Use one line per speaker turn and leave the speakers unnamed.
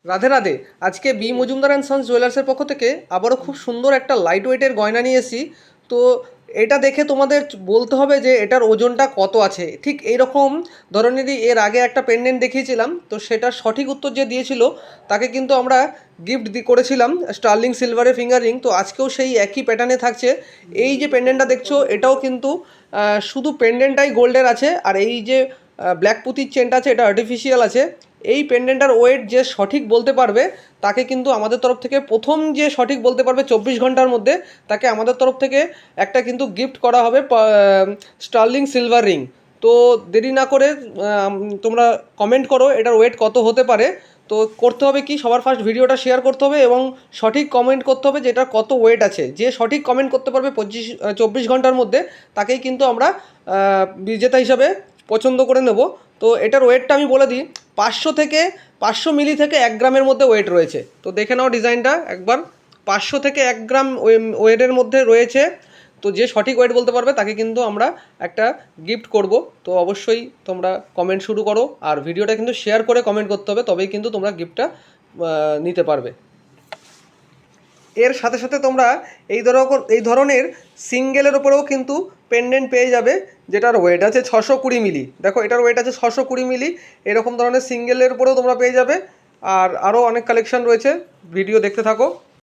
রাধে রাধে। আজকে B Majumdar and sons জুয়েলার্সের পক্ষ থেকে আবারও খুব সুন্দর একটা লাইট ওয়েটের গয়না নিয়ে এসেছি। তো এটা দেখে তোমাদের বলতে হবে যে এটার ওজনটা কত আছে। ঠিক এইরকম ধরনেরই এর আগে একটা পেন্ডেন্ট দেখিয়েছিলাম, তো সেটার সঠিক উত্তর যে দিয়েছিল তাকে কিন্তু আমরা গিফট করেছিলাম স্টার্লিং সিলভারে ফিঙ্গার রিং। তো আজকেও সেই একই প্যাটার্নে থাকছে। এই যে পেন্ডেন্টটা দেখছো এটাও কিন্তু শুধু পেন্ডেন্টটাই গোল্ডের আছে, আর এই যে ব্ল্যাক পুঁতির চেনটা আছে এটা আর্টিফিশিয়াল আছে। এই পেন্ডেন্টার ওয়েট যে সঠিক বলতে পারবে তাকে কিন্তু আমাদের তরফ থেকে প্রথম যে সঠিক বলতে পারবে 24 ঘন্টার মধ্যে তাকে আমাদের তরফ থেকে একটা কিন্তু গিফট করা হবে স্টার্লিং সিলভার রিং। তো দেরি না করে তোমরা কমেন্ট করো এটার ওয়েট কত হতে পারে। তো করতে হবে কি, সবার ফার্স্ট ভিডিওটা শেয়ার করতে হবে এবং সঠিক কমেন্ট করতে হবে যে এটার কত ওয়েট আছে। যে সঠিক কমেন্ট করতে পারবে 24 ঘন্টার মধ্যে তাকেই কিন্তু আমরা বিজেতা হিসাবে পছন্দ করে নেব। তো এটার ওয়েটটা আমি বলে দিই, 500 মিলি থেকে 1 গ্রামের মধ্যে ওয়েট রয়েছে। তো দেখে নাও ডিজাইনটা একবার, 500 থেকে 1 গ্রাম ওয়েটের মধ্যে রয়েছে। তো যে সঠিক ওয়েট বলতে পারবে তাকে কিন্তু আমরা একটা গিফট করব। তো অবশ্যই তোমরা কমেন্ট শুরু করো, আর ভিডিওটা কিন্তু শেয়ার করে কমেন্ট করতে হবে, তবেই কিন্তু তোমরা গিফটটা নিতে পারবে। এর সাথে সাথে তোমরা এই ধরনের সিঙ্গেলের ওপরেও কিন্তু পেন্ডেন্ট পেয়ে যাবে, যেটার ওয়েট আছে 620 মিলি। দেখো এটার ওয়েট আছে 620 মিলি। এরকম ধরনের সিঙ্গেলের উপরেও তোমরা পেয়ে যাবে। আর আরও অনেক কালেকশন রয়েছে, ভিডিও দেখতে থাকো।